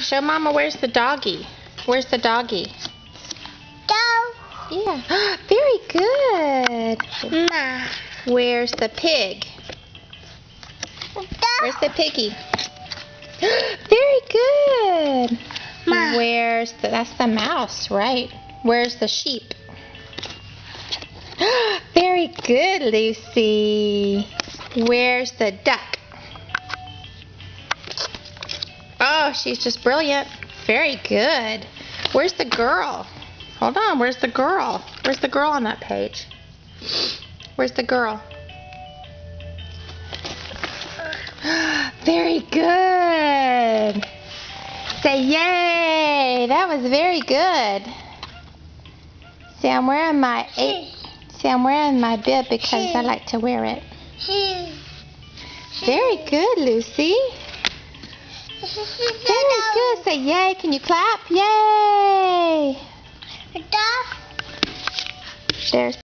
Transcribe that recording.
Show Mama where's the doggy. Where's the doggy? Dog. Yeah. Very good. Ma. Where's the pig? Dog. Where's the piggy? Very good. Ma. That's the mouse, right? Where's the sheep? Very good, Lucy. Where's the duck? Oh, she's just brilliant. Very good. Where's the girl? Hold on, where's the girl? Where's the girl on that page? Where's the girl? Very good. Say yay. That was very good. See, I'm wearing my bib because I like to wear it. Very good, Lucy. Very good. Say yay. Can you clap? Yay. Dog. There's